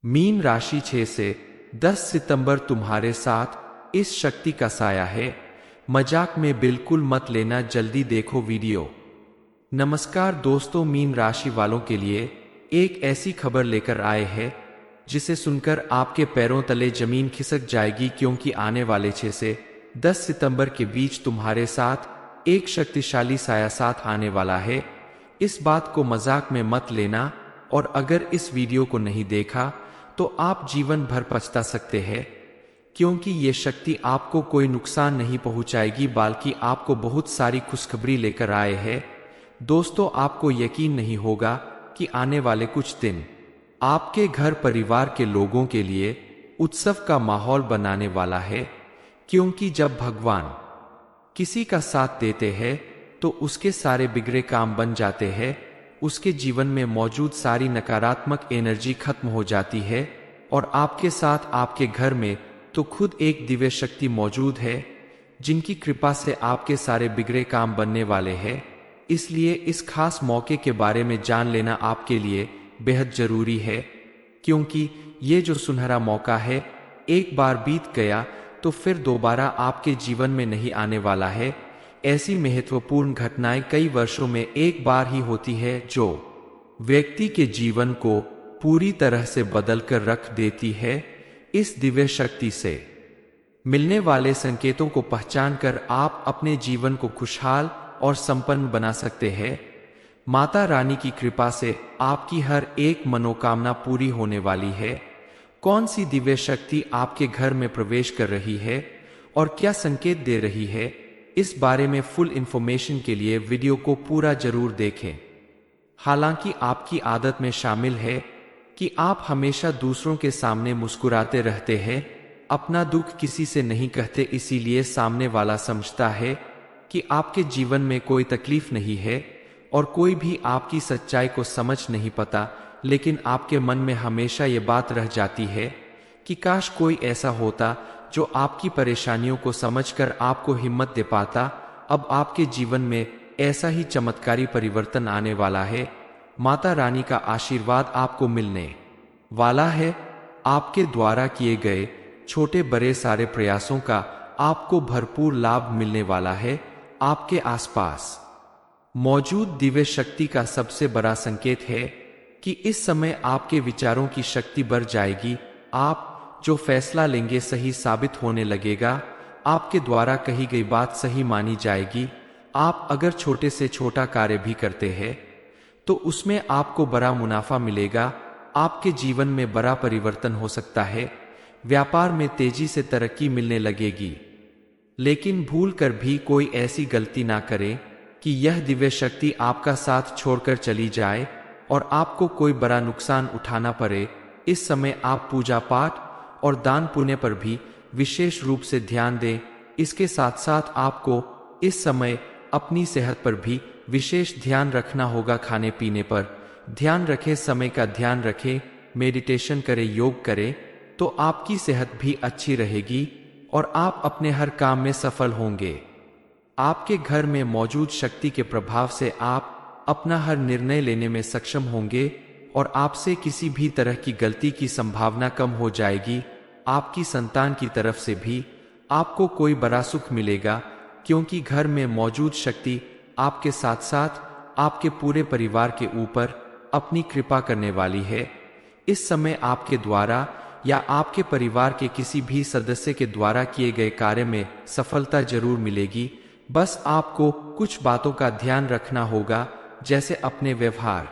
Mean राशि 6 से 10 सितंबर तुम्हारे साथ इस शक्ति का साया है। मजाक में बिल्कुल मत लेना, जल्दी देखो वीडियो। नमस्कार दोस्तों, मीन राशि वालों के लिए एक ऐसी खबर लेकर आए हैं जिसे सुनकर आपके पैरों तले जमीन खिसक जाएगी, क्योंकि आने वाले 6 से 10 सितंबर के बीच तुम्हारे साथ एक शक्तिशाली साया साथ आने वाला है। इस बात को मजाक में मत लेना, और अगर इस वीडियो को नहीं देखा तो आप जीवन भर पछता सकते हैं, क्योंकि ये शक्ति आपको कोई नुकसान नहीं पहुंचाएगी बल्कि आपको बहुत सारी खुशखबरी लेकर आए हैं। दोस्तों, आपको यकीन नहीं होगा कि आने वाले कुछ दिन आपके घर परिवार के लोगों के लिए उत्सव का माहौल बनाने वाला है, क्योंकि जब भगवान किसी का साथ देते हैं तो उसके सारे बिगड़े काम बन जाते हैं, उसके जीवन में मौजूद सारी नकारात्मक एनर्जी खत्म हो जाती है, और आपके साथ आपके घर में तो खुद एक दिव्य शक्ति मौजूद है जिनकी कृपा से आपके सारे बिगड़े काम बनने वाले हैं। इसलिए इस खास मौके के बारे में जान लेना आपके लिए बेहद जरूरी है, क्योंकि ये जो सुनहरा मौका है एक बार बीत गया तो फिर दोबारा आपके जीवन में नहीं आने वाला है। ऐसी महत्वपूर्ण घटनाएं कई वर्षों में एक बार ही होती है जो व्यक्ति के जीवन को पूरी तरह से बदल कर रख देती है। इस दिव्य शक्ति से मिलने वाले संकेतों को पहचान कर आप अपने जीवन को खुशहाल और संपन्न बना सकते हैं। माता रानी की कृपा से आपकी हर एक मनोकामना पूरी होने वाली है। कौन सी दिव्य शक्ति आपके घर में प्रवेश कर रही है और क्या संकेत दे रही है, इस बारे में फुल इंफॉर्मेशन के लिए वीडियो को पूरा जरूर देखें। हालांकि आपकी आदत में शामिल है कि आप हमेशा दूसरों के सामने मुस्कुराते रहते हैं, अपना दुख किसी से नहीं कहते, इसीलिए सामने वाला समझता है कि आपके जीवन में कोई तकलीफ नहीं है और कोई भी आपकी सच्चाई को समझ नहीं पाता। लेकिन आपके मन में हमेशा ये बात रह जाती है कि काश कोई ऐसा होता जो आपकी परेशानियों को समझकर आपको हिम्मत दे पाता। अब आपके जीवन में ऐसा ही चमत्कारी परिवर्तन आने वाला है। माता रानी का आशीर्वाद आपको मिलने वाला है। आपके द्वारा किए गए छोटे बड़े सारे प्रयासों का आपको भरपूर लाभ मिलने वाला है। आपके आसपास मौजूद दिव्य शक्ति का सबसे बड़ा संकेत है कि इस समय आपके विचारों की शक्ति बढ़ जाएगी। आप जो फैसला लेंगे सही साबित होने लगेगा। आपके द्वारा कही गई बात सही मानी जाएगी। आप अगर छोटे से छोटा कार्य भी करते हैं तो उसमें आपको बड़ा मुनाफा मिलेगा। आपके जीवन में बड़ा परिवर्तन हो सकता है। व्यापार में तेजी से तरक्की मिलने लगेगी। लेकिन भूल कर भी कोई ऐसी गलती ना करें कि यह दिव्य शक्ति आपका साथ छोड़कर चली जाए और आपको कोई बड़ा नुकसान उठाना पड़े। इस समय आप पूजा पाठ और दान पुण्य पर भी विशेष रूप से ध्यान दें। इसके साथ साथ आपको इस समय अपनी सेहत पर भी विशेष ध्यान रखना होगा। खाने पीने पर ध्यान रखें, समय का ध्यान रखें, मेडिटेशन करें, योग करें, तो आपकी सेहत भी अच्छी रहेगी और आप अपने हर काम में सफल होंगे। आपके घर में मौजूद शक्ति के प्रभाव से आप अपना हर निर्णय लेने में सक्षम होंगे और आपसे किसी भी तरह की गलती की संभावना कम हो जाएगी। आपकी संतान की तरफ से भी आपको कोई बड़ा सुख मिलेगा, क्योंकि घर में मौजूद शक्ति आपके साथ साथ आपके पूरे परिवार के ऊपर अपनी कृपा करने वाली है। इस समय आपके द्वारा या आपके परिवार के किसी भी सदस्य के द्वारा किए गए कार्य में सफलता जरूर मिलेगी। बस आपको कुछ बातों का ध्यान रखना होगा, जैसे अपने व्यवहार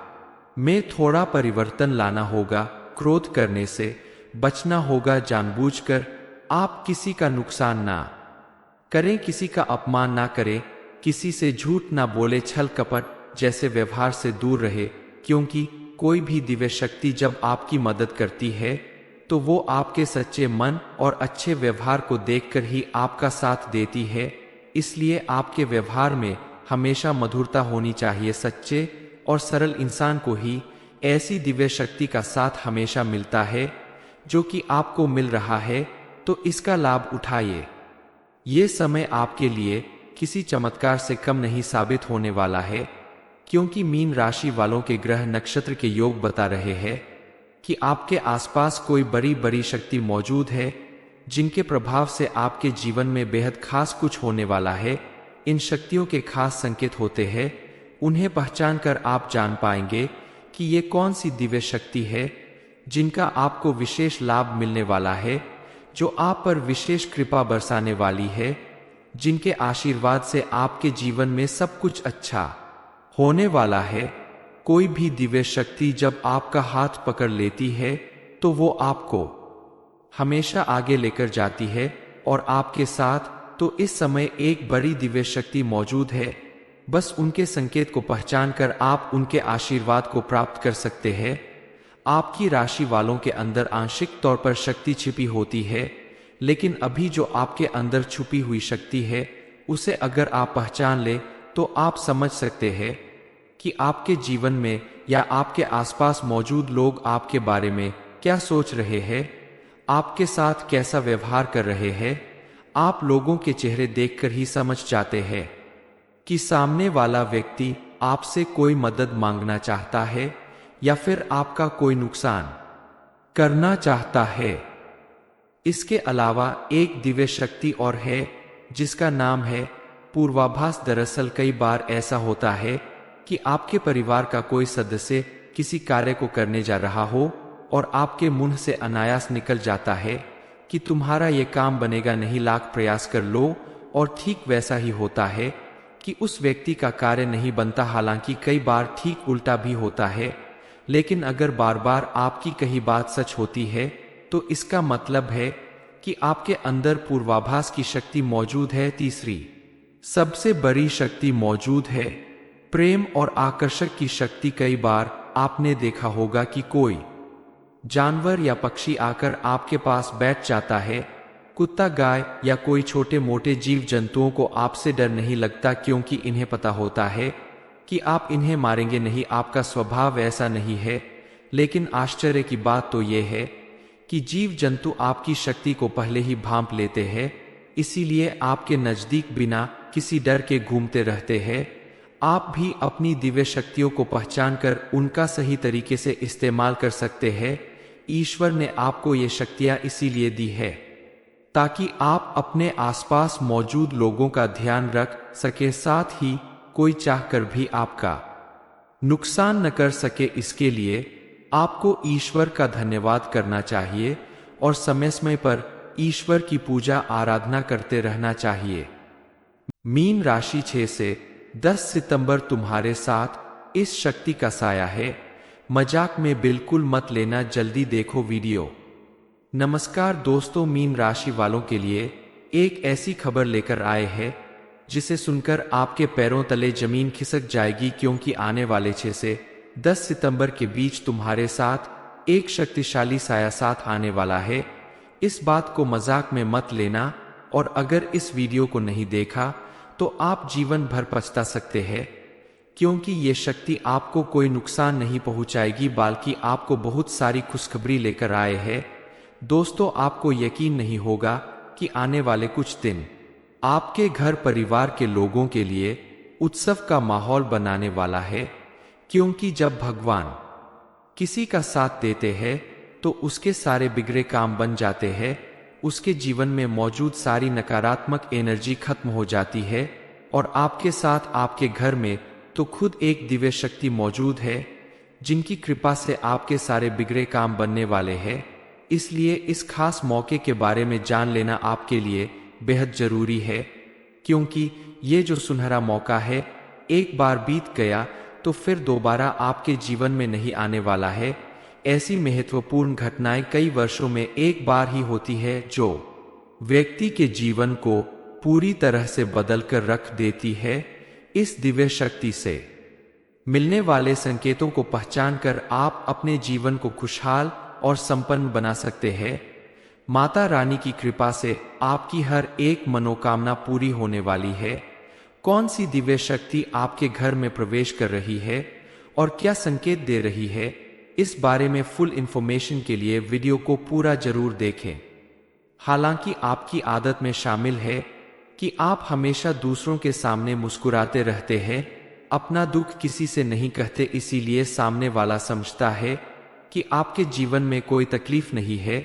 में थोड़ा परिवर्तन लाना होगा, क्रोध करने से बचना होगा, जानबूझकर आप किसी का नुकसान ना करें, किसी का अपमान ना करें, किसी से झूठ ना बोले, छल कपट जैसे व्यवहार से दूर रहे, क्योंकि कोई भी दिव्य शक्ति जब आपकी मदद करती है तो वो आपके सच्चे मन और अच्छे व्यवहार को देखकर ही आपका साथ देती है। इसलिए आपके व्यवहार में हमेशा मधुरता होनी चाहिए। सच्चे और सरल इंसान को ही ऐसी दिव्य शक्ति का साथ हमेशा मिलता है। जो कि आपको मिल रहा है तो इसका लाभ उठाइए। ये समय आपके लिए किसी चमत्कार से कम नहीं साबित होने वाला है, क्योंकि मीन राशि वालों के ग्रह नक्षत्र के योग बता रहे हैं कि आपके आसपास कोई बड़ी बड़ी शक्ति मौजूद है जिनके प्रभाव से आपके जीवन में बेहद खास कुछ होने वाला है। इन शक्तियों के खास संकेत होते हैं। उन्हें पहचान कर आप जान पाएंगे कि ये कौन सी दिव्य शक्ति है जिनका आपको विशेष लाभ मिलने वाला है, जो आप पर विशेष कृपा बरसाने वाली है, जिनके आशीर्वाद से आपके जीवन में सब कुछ अच्छा होने वाला है। कोई भी दिव्य शक्ति जब आपका हाथ पकड़ लेती है तो वो आपको हमेशा आगे लेकर जाती है और आपके साथ तो इस समय एक बड़ी दिव्य शक्ति मौजूद है। बस उनके संकेत को पहचान कर आप उनके आशीर्वाद को प्राप्त कर सकते हैं। आपकी राशि वालों के अंदर आंशिक तौर पर शक्ति छिपी होती है, लेकिन अभी जो आपके अंदर छुपी हुई शक्ति है उसे अगर आप पहचान ले तो आप समझ सकते हैं कि आपके जीवन में या आपके आसपास मौजूद लोग आपके बारे में क्या सोच रहे हैं, आपके साथ कैसा व्यवहार कर रहे हैं। आप लोगों के चेहरे देखकर ही समझ जाते हैं कि सामने वाला व्यक्ति आपसे कोई मदद मांगना चाहता है या फिर आपका कोई नुकसान करना चाहता है। इसके अलावा एक दिव्य शक्ति और है जिसका नाम है पूर्वाभास। दरअसल कई बार ऐसा होता है कि आपके परिवार का कोई सदस्य किसी कार्य को करने जा रहा हो और आपके मुंह से अनायास निकल जाता है कि तुम्हारा ये काम बनेगा नहीं, लाख प्रयास कर लो, और ठीक वैसा ही होता है कि उस व्यक्ति का कार्य नहीं बनता। हालांकि कई बार ठीक उल्टा भी होता है, लेकिन अगर बार बार आपकी कही बात सच होती है तो इसका मतलब है कि आपके अंदर पूर्वाभास की शक्ति मौजूद है। तीसरी सबसे बड़ी शक्ति मौजूद है प्रेम और आकर्षक की शक्ति। कई बार आपने देखा होगा कि कोई जानवर या पक्षी आकर आपके पास बैठ जाता है। कुत्ता, गाय या कोई छोटे मोटे जीव जंतुओं को आपसे डर नहीं लगता, क्योंकि इन्हें पता होता है कि आप इन्हें मारेंगे नहीं। आपका स्वभाव ऐसा नहीं है, लेकिन आश्चर्य की बात तो यह है कि जीव जंतु आपकी शक्ति को पहले ही भांप लेते हैं, इसीलिए आपके नजदीक बिना किसी डर के घूमते रहते हैं। आप भी अपनी दिव्य शक्तियों को पहचान कर उनका सही तरीके से इस्तेमाल कर सकते हैं। ईश्वर ने आपको ये शक्तियां इसीलिए दी है ताकि आप अपने आसपास मौजूद लोगों का ध्यान रख सके, साथ ही कोई चाहकर भी आपका नुकसान न कर सके। इसके लिए आपको ईश्वर का धन्यवाद करना चाहिए और समय समय पर ईश्वर की पूजा आराधना करते रहना चाहिए। मीन राशि 6 से 10 सितंबर तुम्हारे साथ इस शक्ति का साया है। मजाक में बिल्कुल मत लेना, जल्दी देखो वीडियो। नमस्कार दोस्तों, मीन राशि वालों के लिए एक ऐसी खबर लेकर आए हैं जिसे सुनकर आपके पैरों तले जमीन खिसक जाएगी, क्योंकि आने वाले 6 से 10 सितंबर के बीच तुम्हारे साथ एक शक्तिशाली साया साथ आने वाला है। इस बात को मजाक में मत लेना, और अगर इस वीडियो को नहीं देखा तो आप जीवन भर पछता सकते हैं, क्योंकि ये शक्ति आपको कोई नुकसान नहीं पहुंचाएगी, बल्कि आपको बहुत सारी खुशखबरी लेकर आए हैं। दोस्तों, आपको यकीन नहीं होगा कि आने वाले कुछ दिन आपके घर परिवार के लोगों के लिए उत्सव का माहौल बनाने वाला है, क्योंकि जब भगवान किसी का साथ देते हैं तो उसके सारे बिगड़े काम बन जाते हैं। उसके जीवन में मौजूद सारी नकारात्मक एनर्जी खत्म हो जाती है, और आपके साथ आपके घर में तो खुद एक दिव्य शक्ति मौजूद है जिनकी कृपा से आपके सारे बिगड़े काम बनने वाले हैं। इसलिए इस खास मौके के बारे में जान लेना आपके लिए बेहद जरूरी है, क्योंकि ये जो सुनहरा मौका है एक बार बीत गया तो फिर दोबारा आपके जीवन में नहीं आने वाला है। ऐसी महत्वपूर्ण घटनाएं कई वर्षों में एक बार ही होती है, जो व्यक्ति के जीवन को पूरी तरह से बदल कर रख देती है। इस दिव्य शक्ति से मिलने वाले संकेतों को पहचान कर आप अपने जीवन को खुशहाल और संपन्न बना सकते हैं। माता रानी की कृपा से आपकी हर एक मनोकामना पूरी होने वाली है। कौन सी दिव्य शक्ति आपके घर में प्रवेश कर रही है और क्या संकेत दे रही है, इस बारे में फुल इंफॉर्मेशन के लिए वीडियो को पूरा जरूर देखें। हालांकि आपकी आदत में शामिल है कि आप हमेशा दूसरों के सामने मुस्कुराते रहते हैं, अपना दुख किसी से नहीं कहते, इसीलिए सामने वाला समझता है कि आपके जीवन में कोई तकलीफ नहीं है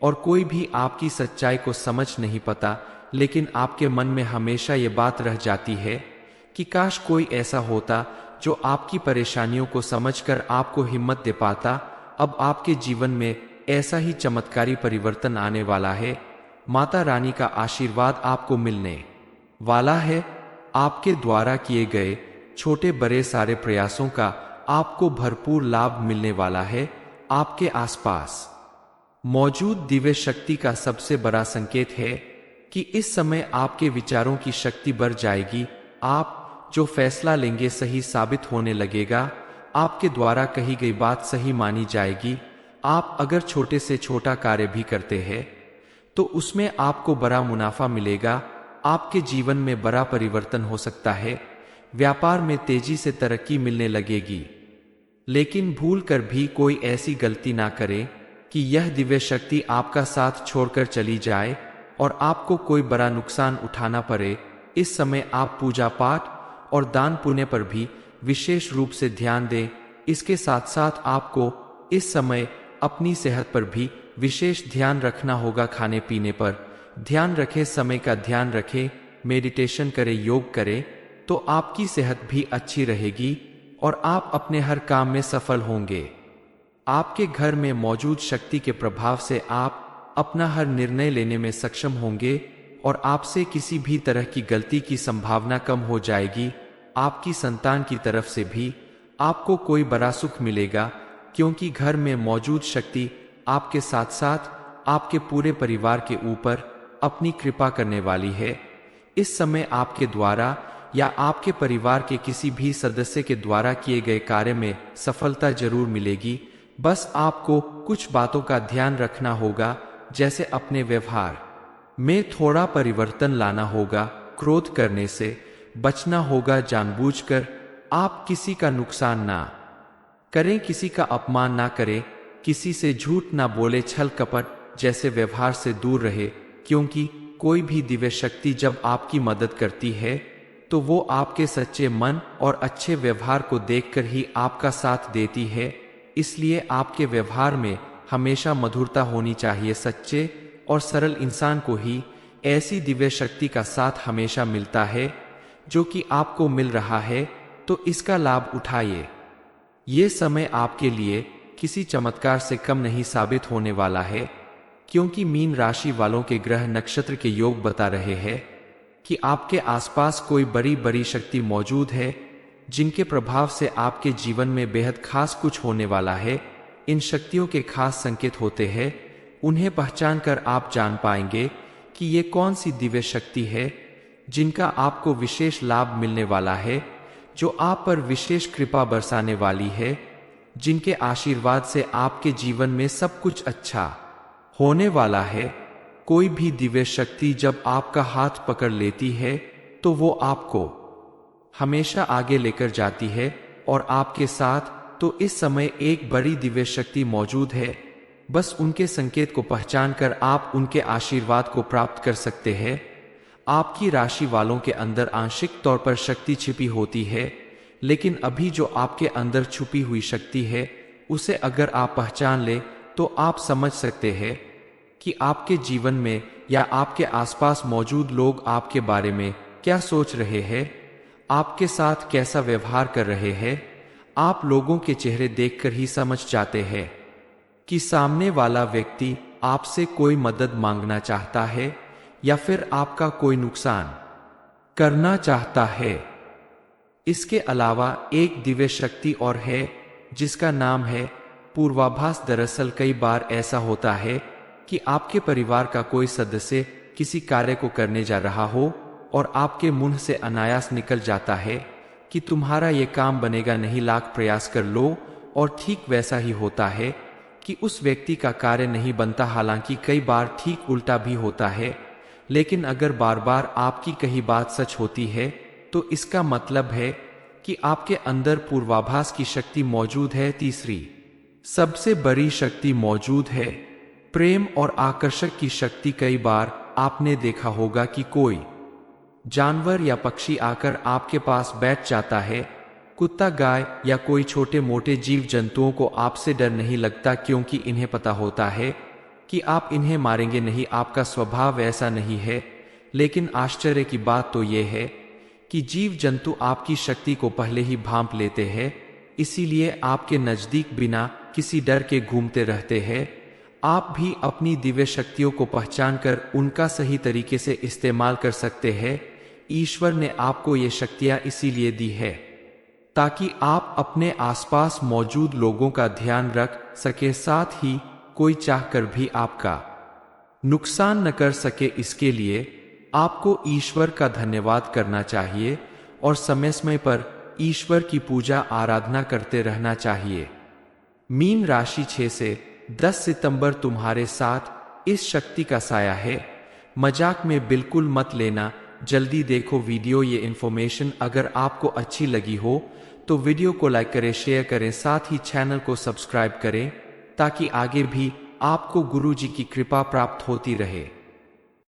और कोई भी आपकी सच्चाई को समझ नहीं पाता, लेकिन आपके मन में हमेशा ये बात रह जाती है कि काश कोई ऐसा होता जो आपकी परेशानियों को समझकर आपको हिम्मत दे पाता। अब आपके जीवन में ऐसा ही चमत्कारी परिवर्तन आने वाला है। माता रानी का आशीर्वाद आपको मिलने वाला है। आपके द्वारा किए गए छोटे बड़े सारे प्रयासों का आपको भरपूर लाभ मिलने वाला है। आपके आसपास मौजूद दिव्य शक्ति का सबसे बड़ा संकेत है कि इस समय आपके विचारों की शक्ति बढ़ जाएगी। आप जो फैसला लेंगे सही साबित होने लगेगा। आपके द्वारा कही गई बात सही मानी जाएगी। आप अगर छोटे से छोटा कार्य भी करते हैं तो उसमें आपको बड़ा मुनाफा मिलेगा। आपके जीवन में बड़ा परिवर्तन हो सकता है। व्यापार में तेजी से तरक्की मिलने लगेगी। लेकिन भूल कर भी कोई ऐसी गलती ना करे कि यह दिव्य शक्ति आपका साथ छोड़कर चली जाए और आपको कोई बड़ा नुकसान उठाना पड़े। इस समय आप पूजा पाठ और दान पुण्य पर भी विशेष रूप से ध्यान दें। इसके साथ साथ आपको इस समय अपनी सेहत पर भी विशेष ध्यान रखना होगा। खाने पीने पर ध्यान रखें, समय का ध्यान रखें, मेडिटेशन करें, योग करें, तो आपकी सेहत भी अच्छी रहेगी और आप अपने हर काम में सफल होंगे। आपके घर में मौजूद शक्ति के प्रभाव से आप अपना हर निर्णय लेने में सक्षम होंगे और आपसे किसी भी तरह की गलती की संभावना कम हो जाएगी। आपकी संतान की तरफ से भी आपको कोई बड़ा सुख मिलेगा, क्योंकि घर में मौजूद शक्ति आपके साथ साथ आपके पूरे परिवार के ऊपर अपनी कृपा करने वाली है। इस समय आपके द्वारा या आपके परिवार के किसी भी सदस्य के द्वारा किए गए कार्य में सफलता जरूर मिलेगी। बस आपको कुछ बातों का ध्यान रखना होगा, जैसे अपने व्यवहार में थोड़ा परिवर्तन लाना होगा। क्रोध करने से बचना होगा। जानबूझकर आप किसी का नुकसान ना करें, किसी का अपमान ना करें, किसी से झूठ ना बोले, छल कपट जैसे व्यवहार से दूर रहे, क्योंकि कोई भी दिव्य शक्ति जब आपकी मदद करती है तो वो आपके सच्चे मन और अच्छे व्यवहार को देखकर ही आपका साथ देती है। इसलिए आपके व्यवहार में हमेशा मधुरता होनी चाहिए। सच्चे और सरल इंसान को ही ऐसी दिव्य शक्ति का साथ हमेशा मिलता है जो कि आपको मिल रहा है, तो इसका लाभ उठाइए। ये समय आपके लिए किसी चमत्कार से कम नहीं साबित होने वाला है, क्योंकि मीन राशि वालों के ग्रह नक्षत्र के योग बता रहे हैं कि आपके आसपास कोई बड़ी बड़ी शक्ति मौजूद है, जिनके प्रभाव से आपके जीवन में बेहद खास कुछ होने वाला है। इन शक्तियों के खास संकेत होते हैं। उन्हें पहचान कर आप जान पाएंगे कि ये कौन सी दिव्य शक्ति है जिनका आपको विशेष लाभ मिलने वाला है, जो आप पर विशेष कृपा बरसाने वाली है, जिनके आशीर्वाद से आपके जीवन में सब कुछ अच्छा होने वाला है। कोई भी दिव्य शक्ति जब आपका हाथ पकड़ लेती है तो वो आपको हमेशा आगे लेकर जाती है और आपके साथ तो इस समय एक बड़ी दिव्य शक्ति मौजूद है। बस उनके संकेत को पहचान कर आप उनके आशीर्वाद को प्राप्त कर सकते हैं। आपकी राशि वालों के अंदर आंशिक तौर पर शक्ति छिपी होती है, लेकिन अभी जो आपके अंदर छुपी हुई शक्ति है उसे अगर आप पहचान ले तो आप समझ सकते हैं कि आपके जीवन में या आपके आसपास मौजूद लोग आपके बारे में क्या सोच रहे हैं, आपके साथ कैसा व्यवहार कर रहे हैं। आप लोगों के चेहरे देखकर ही समझ जाते हैं कि सामने वाला व्यक्ति आपसे कोई मदद मांगना चाहता है या फिर आपका कोई नुकसान करना चाहता है। इसके अलावा एक दिव्य शक्ति और है जिसका नाम है पूर्वाभास। दरअसल कई बार ऐसा होता है कि आपके परिवार का कोई सदस्य किसी कार्य को करने जा रहा हो और आपके मुंह से अनायास निकल जाता है कि तुम्हारा ये काम बनेगा नहीं, लाख प्रयास कर लो, और ठीक वैसा ही होता है कि उस व्यक्ति का कार्य नहीं बनता। हालांकि कई बार ठीक उल्टा भी होता है, लेकिन अगर बार बार आपकी कही बात सच होती है तो इसका मतलब है कि आपके अंदर पूर्वाभास की शक्ति मौजूद है। तीसरी सबसे बड़ी शक्ति मौजूद है प्रेम और आकर्षक की शक्ति। कई बार आपने देखा होगा कि कोई जानवर या पक्षी आकर आपके पास बैठ जाता है कुत्ता, गाय या कोई छोटे मोटे जीव जंतुओं को आपसे डर नहीं लगता, क्योंकि इन्हें पता होता है कि आप इन्हें मारेंगे नहीं। आपका स्वभाव ऐसा नहीं है। लेकिन आश्चर्य की बात तो यह है कि जीव जंतु आपकी शक्ति को पहले ही भांप लेते हैं, इसीलिए आपके नजदीक बिना किसी डर के घूमते रहते हैं। आप भी अपनी दिव्य शक्तियों को पहचानकर उनका सही तरीके से इस्तेमाल कर सकते हैं। ईश्वर ने आपको ये शक्तियां इसीलिए दी है ताकि आप अपने आसपास मौजूद लोगों का ध्यान रख सके, साथ ही कोई चाहकर भी आपका नुकसान न कर सके। इसके लिए आपको ईश्वर का धन्यवाद करना चाहिए और समय समय पर ईश्वर की पूजा आराधना करते रहना चाहिए। मीन राशि 6 से 10 सितंबर तुम्हारे साथ इस शक्ति का साया है। मजाक में बिल्कुल मत लेना, जल्दी देखो वीडियो। ये इन्फॉर्मेशन अगर आपको अच्छी लगी हो तो वीडियो को लाइक करें, शेयर करें, साथ ही चैनल को सब्सक्राइब करें ताकि आगे भी आपको गुरुजी की कृपा प्राप्त होती रहे।